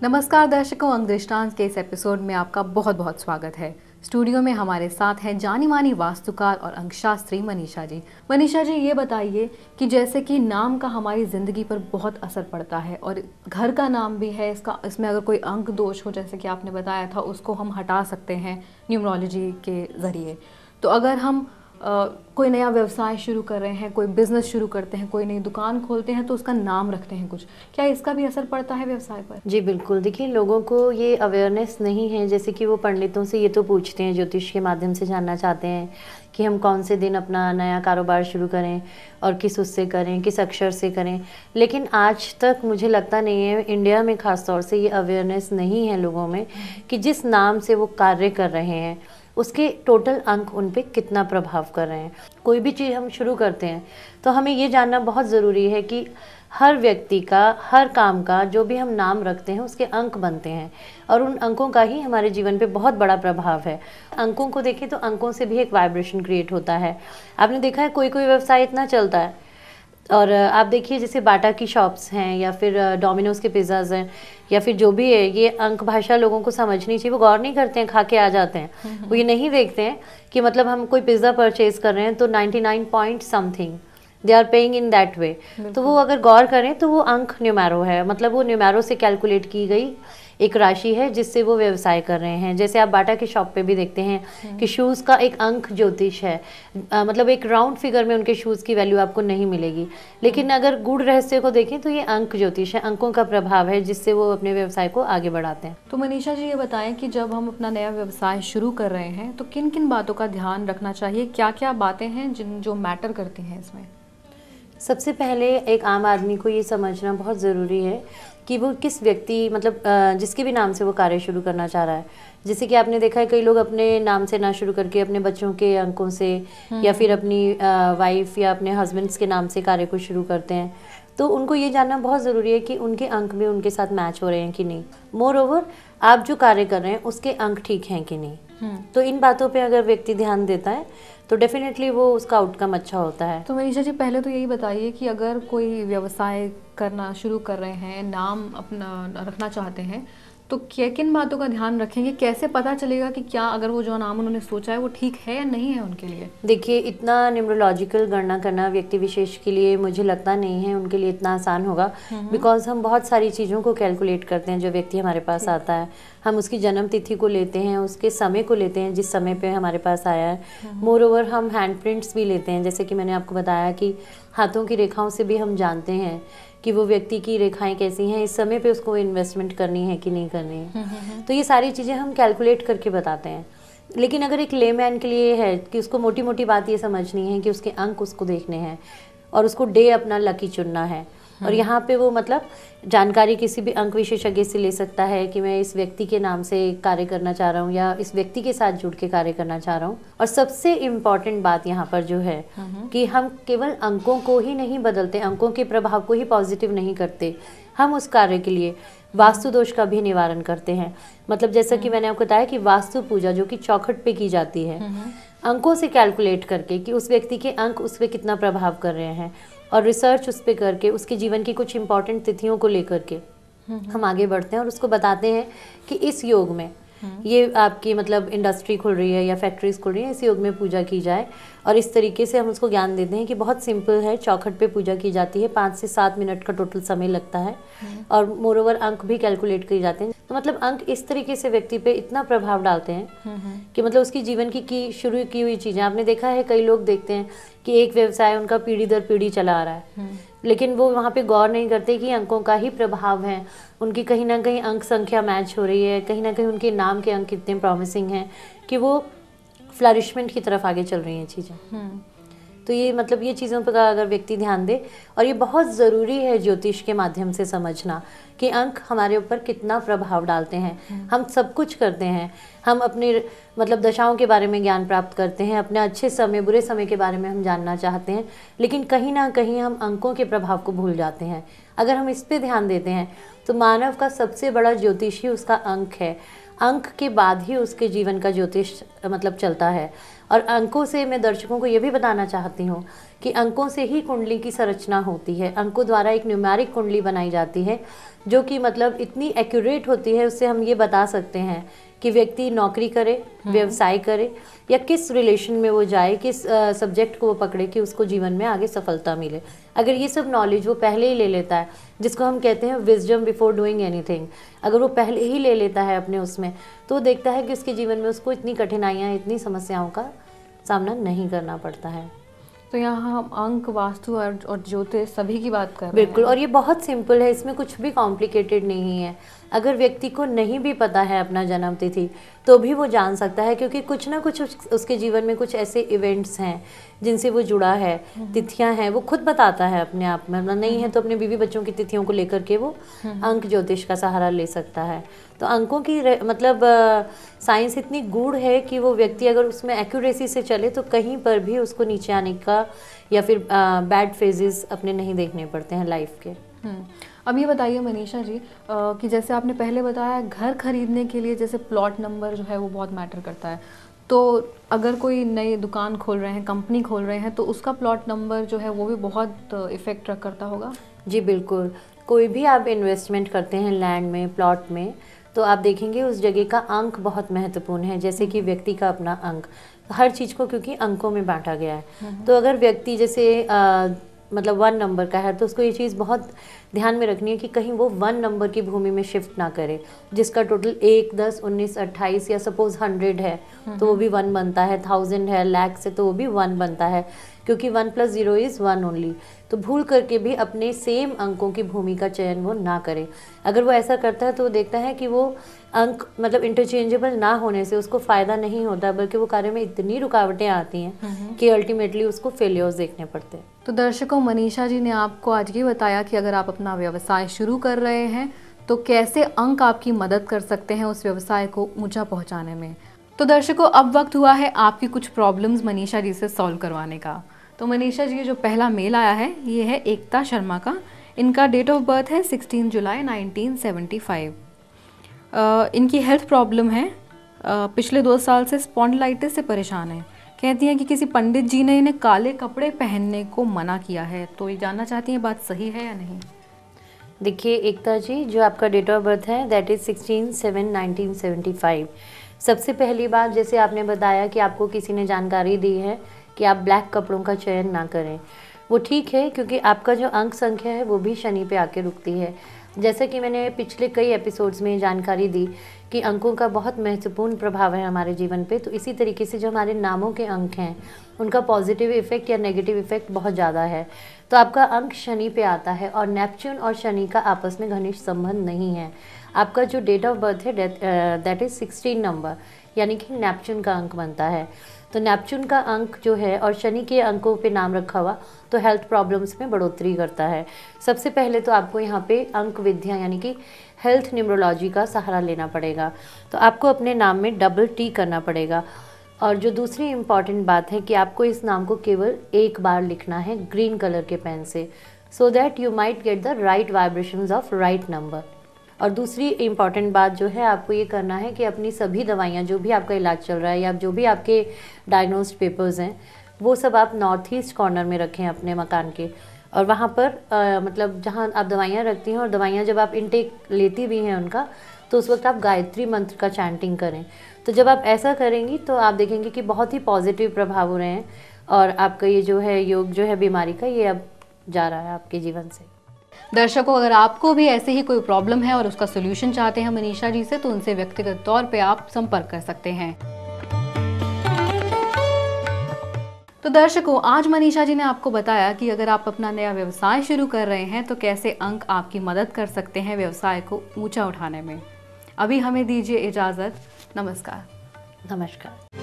नमस्कार दर्शकों, अंक दृष्टांत के इस एपिसोड में आपका बहुत बहुत स्वागत है। स्टूडियो में हमारे साथ हैं जानी मानी वास्तुकार और अंकशास्त्री मनीषा जी। मनीषा जी, ये बताइए कि जैसे कि नाम का हमारी ज़िंदगी पर बहुत असर पड़ता है और घर का नाम भी है, इसमें अगर कोई अंक दोष हो जैसे कि आपने बताया था, उसको हम हटा सकते हैं न्यूमरोलॉजी के ज़रिए। तो अगर हम कोई नया व्यवसाय शुरू कर रहे हैं, कोई बिजनेस शुरू करते हैं, कोई नई दुकान खोलते हैं तो उसका नाम रखते हैं कुछ, क्या इसका भी असर पड़ता है व्यवसाय पर? जी बिल्कुल। देखिए, लोगों को ये अवेयरनेस नहीं है। जैसे कि वो पंडितों से ये तो पूछते हैं, ज्योतिष के माध्यम से जानना चाहते हैं कि हम कौन से दिन अपना नया कारोबार शुरू करें और किस उससे करें, किस अक्षर से करें। लेकिन आज तक मुझे लगता नहीं है, इंडिया में ख़ास तौर से ये अवेयरनेस नहीं है लोगों में कि जिस नाम से वो कार्य कर रहे हैं उसके टोटल अंक उन पे कितना प्रभाव कर रहे हैं। कोई भी चीज़ हम शुरू करते हैं तो हमें ये जानना बहुत ज़रूरी है कि हर व्यक्ति का, हर काम का जो भी हम नाम रखते हैं उसके अंक बनते हैं और उन अंकों का ही हमारे जीवन पे बहुत बड़ा प्रभाव है। अंकों को देखें तो अंकों से भी एक वाइब्रेशन क्रिएट होता है। आपने देखा है कोई कोई व्यवसाय इतना चलता है, और आप देखिए जैसे बाटा की शॉप्स हैं या फिर डोमिनोज के पिज़्ज़ाज़ हैं या फिर जो भी है, ये अंक भाषा लोगों को समझनी चाहिए। वो गौर नहीं करते हैं, खा के आ जाते हैं। वो ये नहीं देखते हैं कि मतलब हम कोई पिज़्ज़ा परचेज़ कर रहे हैं तो 99 point something they are paying in that way. तो वो अगर गौर करें तो वो अंक न्यूमेरो है, मतलब वो न्यूमेरो से कैलकुलेट की गई एक राशि है जिससे वो व्यवसाय कर रहे हैं। जैसे आप बाटा के शॉप पे भी देखते हैं कि शूज़ का एक अंक ज्योतिष है। मतलब एक राउंड फिगर में उनके शूज़ की वैल्यू आपको नहीं मिलेगी, लेकिन अगर गूढ़ रहस्य को देखें तो ये अंक ज्योतिष है, अंकों का प्रभाव है जिससे वो अपने व्यवसाय को आगे बढ़ाते हैं। तो मनीषा जी, ये बताएं कि जब हम अपना नया व्यवसाय शुरू कर रहे हैं तो किन किन बातों का ध्यान रखना चाहिए, क्या क्या बातें हैं जो मैटर करती हैं इसमें? सबसे पहले एक आम आदमी को ये समझना बहुत ज़रूरी है कि वो किस व्यक्ति, मतलब जिसके भी नाम से वो कार्य शुरू करना चाह रहा है। जैसे कि आपने देखा है कई लोग अपने नाम से ना शुरू करके अपने बच्चों के अंकों से या फिर अपनी वाइफ या अपने हस्बैंड्स के नाम से कार्य को शुरू करते हैं। तो उनको ये जानना बहुत ज़रूरी है कि उनके अंक भी उनके साथ मैच हो रहे हैं कि नहीं। मोर ओवर, आप जो कार्य कर रहे हैं उसके अंक ठीक हैं कि नहीं। तो इन बातों पे अगर व्यक्ति ध्यान देता है तो डेफिनेटली वो उसका आउटकम अच्छा होता है। तो मनीषा जी, पहले तो यही बताइए कि अगर कोई व्यवसाय करना शुरू कर रहे हैं, नाम अपना रखना चाहते हैं, तो क्या किन बातों का ध्यान रखेंगे? कैसे पता चलेगा कि क्या अगर वो जो नाम उन्होंने सोचा है वो ठीक है या नहीं है उनके लिए? देखिए, इतना न्यूमरोलॉजिकल गणना करना व्यक्ति विशेष के लिए मुझे लगता नहीं है उनके लिए इतना आसान होगा, बिकॉज हम बहुत सारी चीज़ों को कैलकुलेट करते हैं। जो व्यक्ति हमारे पास आता है, हम उसकी जन्म तिथि को लेते हैं, उसके समय को लेते हैं जिस समय पे हमारे पास आया है। मोर ओवर, हम हैंड प्रिंट्स भी लेते हैं। जैसे कि मैंने आपको बताया कि हाथों की रेखाओं से भी हम जानते हैं कि वो व्यक्ति की रेखाएं कैसी हैं, इस समय पे उसको इन्वेस्टमेंट करनी है कि नहीं करनी है। तो ये सारी चीज़ें हम कैलकुलेट करके बताते हैं। लेकिन अगर एक लेमैन के लिए है कि उसको मोटी मोटी बात ये समझनी है कि उसके अंक उसको देखने हैं और उसको डे अपना लकी चुनना है, और यहाँ पे वो मतलब जानकारी किसी भी अंक विशेषज्ञ से ले सकता है कि मैं इस व्यक्ति के नाम से कार्य करना चाह रहा हूँ या इस व्यक्ति के साथ जुड़ के कार्य करना चाह रहा हूँ। और सबसे इम्पॉर्टेंट बात यहाँ पर जो है कि हम केवल अंकों को ही नहीं बदलते, अंकों के प्रभाव को ही पॉजिटिव नहीं करते, हम उस कार्य के लिए वास्तु दोष का भी निवारण करते हैं। मतलब जैसा कि मैंने आपको बताया कि वास्तु पूजा जो कि चौखट पे की जाती है, अंकों से कैलकुलेट करके कि उस व्यक्ति के अंक उस पर कितना प्रभाव कर रहे हैं, और रिसर्च उस पर करके उसके जीवन की कुछ इंपॉर्टेंट तिथियों को लेकर के हम आगे बढ़ते हैं और उसको बताते हैं कि इस योग में ये आपकी मतलब इंडस्ट्री खुल रही है या फैक्ट्रीज खुल रही है, इस योग में पूजा की जाए। और इस तरीके से हम उसको ज्ञान देते हैं कि बहुत सिंपल है, चौखट पे पूजा की जाती है, 5 से 7 मिनट का टोटल समय लगता है, और मोरोवर अंक भी कैलकुलेट किए जाते हैं। तो मतलब अंक इस तरीके से व्यक्ति पे इतना प्रभाव डालते हैं कि मतलब उसकी जीवन की शुरू की हुई चीज़ें, आपने देखा है कई लोग देखते हैं कि एक व्यवसाय उनका पीढ़ी दर पीढ़ी चला आ रहा है, लेकिन वो वहाँ पे गौर नहीं करते कि अंकों का ही प्रभाव है। उनकी कहीं ना कहीं अंक संख्या मैच हो रही है, कहीं ना कहीं उनके नाम के अंक इतने प्रॉमिसिंग हैं कि वो फ्लरिशमेंट की तरफ आगे चल रही हैं चीज़ें। तो ये मतलब ये चीज़ों पर अगर व्यक्ति ध्यान दे, और ये बहुत ज़रूरी है ज्योतिष के माध्यम से समझना कि अंक हमारे ऊपर कितना प्रभाव डालते हैं। हम सब कुछ करते हैं, हम अपने मतलब दशाओं के बारे में ज्ञान प्राप्त करते हैं, अपने अच्छे समय बुरे समय के बारे में हम जानना चाहते हैं, लेकिन कहीं ना कहीं हम अंकों के प्रभाव को भूल जाते हैं। अगर हम इस पे ध्यान देते हैं तो मानव का सबसे बड़ा ज्योतिष ही उसका अंक है। अंक के बाद ही उसके जीवन का ज्योतिष मतलब चलता है। और अंकों से मैं दर्शकों को ये भी बताना चाहती हूँ कि अंकों से ही कुंडली की संरचना होती है। अंकों द्वारा एक न्यूमेरिक कुंडली बनाई जाती है जो कि मतलब इतनी एक्यूरेट होती है, उससे हम ये बता सकते हैं कि व्यक्ति नौकरी करे, व्यवसाय करे या किस रिलेशन में वो जाए, किस सब्जेक्ट को वो पकड़े कि उसको जीवन में आगे सफलता मिले। अगर ये सब नॉलेज वो पहले ही ले लेता है, जिसको हम कहते हैं विजडम बिफोर डूइंग एनीथिंग, अगर वो पहले ही ले लेता है अपने उसमें, तो वो देखता है कि उसके जीवन में उसको इतनी कठिनाइयाँ, इतनी समस्याओं का सामना नहीं करना पड़ता है। तो यहाँ हम अंक, वास्तु और ज्योतिष सभी की बात कर रहे हैं। बिल्कुल, और ये बहुत सिंपल है, इसमें कुछ भी कॉम्प्लिकेटेड नहीं है। अगर व्यक्ति को नहीं भी पता है अपना जन्म तिथि तो भी वो जान सकता है, क्योंकि कुछ ना कुछ उसके जीवन में कुछ ऐसे इवेंट्स हैं जिनसे वो जुड़ा है, तिथियां हैं, वो खुद बताता है अपने आप में। मतलब नहीं है तो अपने बीवी बच्चों की तिथियों को लेकर के वो अंक ज्योतिष का सहारा ले सकता है। तो अंकों की मतलब साइंस इतनी गूढ़ है कि वो व्यक्ति अगर उसमें एक्यूरेसी से चले तो कहीं पर भी उसको नीचे आने का या फिर बैड फेजेस अपने नहीं देखने पड़ते हैं लाइफ के। अब ये बताइए मनीषा जी कि जैसे आपने पहले बताया घर खरीदने के लिए जैसे प्लॉट नंबर जो है वो बहुत मैटर करता है, तो अगर कोई नई दुकान खोल रहे हैं, कंपनी खोल रहे हैं, तो उसका प्लॉट नंबर जो है वो भी बहुत इफ़ेक्ट करता होगा? जी बिल्कुल, कोई भी आप इन्वेस्टमेंट करते हैं लैंड में, प्लॉट में, तो आप देखेंगे उस जगह का अंक बहुत महत्वपूर्ण है। जैसे कि व्यक्ति का अपना अंक, हर चीज़ को क्योंकि अंकों में बांटा गया है। तो अगर व्यक्ति जैसे मतलब 1 नंबर का है तो उसको ये चीज़ बहुत ध्यान में रखनी है कि कहीं वो 1 नंबर की भूमि में शिफ्ट ना करे, जिसका टोटल 1, 10, 19, 28 या सपोज 100 है तो वो भी 1 बनता है, 1000 है, लाख से तो वो भी 1 बनता है, क्योंकि 1 + 0 = 1 ओनली। तो भूल करके भी अपने सेम अंकों की भूमि का चयन वो ना करे। अगर वो ऐसा करता है तो वो देखता है कि वो अंक मतलब इंटरचेंजेबल ना होने से उसको फ़ायदा नहीं होता, बल्कि वो कार्य में इतनी रुकावटें आती हैं कि अल्टीमेटली उसको फेलियर्स देखने पड़ते हैं। तो दर्शकों, मनीषा जी ने आपको आज ये बताया कि अगर आप अपना व्यवसाय शुरू कर रहे हैं तो कैसे अंक आपकी मदद कर सकते हैं उस व्यवसाय को ऊंचा पहुंचाने में। तो दर्शकों, अब वक्त हुआ है आपकी कुछ प्रॉब्लम्स मनीषा जी से सॉल्व करवाने का। तो मनीषा जी, जो पहला मेल आया है ये है एकता शर्मा का। इनका डेट ऑफ बर्थ है 16 जुलाई 1975। इनकी हेल्थ प्रॉब्लम है, पिछले 2 साल से स्पॉन्डिलाइटिस से परेशान है। कहती हैं कि किसी पंडित जी ने इन्हें काले कपड़े पहनने को मना किया है। तो ये जानना चाहती हैं बात सही है या नहीं? देखिए एकता जी, जो आपका डेट ऑफ बर्थ है दैट इज़ 16/7/1975। सबसे पहली बात, जैसे आपने बताया कि आपको किसी ने जानकारी दी है कि आप ब्लैक कपड़ों का चयन ना करें, वो ठीक है, क्योंकि आपका जो अंक संख्या है वो भी शनि पे आके रुकती है। जैसे कि मैंने पिछले कई एपिसोड्स में जानकारी दी कि अंकों का बहुत महत्वपूर्ण प्रभाव है हमारे जीवन पे, तो इसी तरीके से जो हमारे नामों के अंक हैं उनका पॉजिटिव इफेक्ट या नेगेटिव इफेक्ट बहुत ज़्यादा है। तो आपका अंक शनि पे आता है और नेपच्यून और शनि का आपस में घनिष्ठ संबंध नहीं है। आपका जो डेट ऑफ बर्थ है दैट इज़ 16 नंबर, यानी कि नेपच्यून का अंक बनता है। तो नेपच्यून का अंक जो है और शनि के अंकों पे नाम रखा हुआ तो हेल्थ प्रॉब्लम्स में बढ़ोतरी करता है। सबसे पहले तो आपको यहाँ पे अंक विद्या यानी कि हेल्थ न्यूमरोलॉजी का सहारा लेना पड़ेगा। तो आपको अपने नाम में $T करना पड़ेगा। और जो दूसरी इम्पॉर्टेंट बात है कि आपको इस नाम को केवल एक बार लिखना है ग्रीन कलर के पेन से, so that you might get the right vibrations of right number. और दूसरी इम्पॉर्टेंट बात जो है, आपको ये करना है कि अपनी सभी दवाइयाँ, जो भी आपका इलाज चल रहा है या जो भी आपके डायग्नोस्ड पेपर्स हैं, वो सब आप नॉर्थ ईस्ट कॉर्नर में रखें अपने मकान के। और वहाँ पर मतलब जहाँ आप दवाइयाँ रखती हैं और दवाइयाँ जब आप इनटेक लेती भी हैं उनका, तो उस वक्त आप गायत्री मंत्र का चैंटिंग करें। तो जब आप ऐसा करेंगी तो आप देखेंगे कि बहुत ही पॉजिटिव प्रभाव हो रहे हैं और आपका ये जो है योग जो है बीमारी का, ये अब जा रहा है आपके जीवन से। दर्शकों, अगर आपको भी ऐसे ही कोई प्रॉब्लम है और उसका सोल्यूशन चाहते हैं मनीषा जी से, तो उनसे व्यक्तिगत तौर पे आप संपर्क कर सकते हैं। तो दर्शकों, आज मनीषा जी ने आपको बताया कि अगर आप अपना नया व्यवसाय शुरू कर रहे हैं तो कैसे अंक आपकी मदद कर सकते हैं व्यवसाय को ऊंचा उठाने में। अभी हमें दीजिए इजाज़त। नमस्कार। नमस्कार।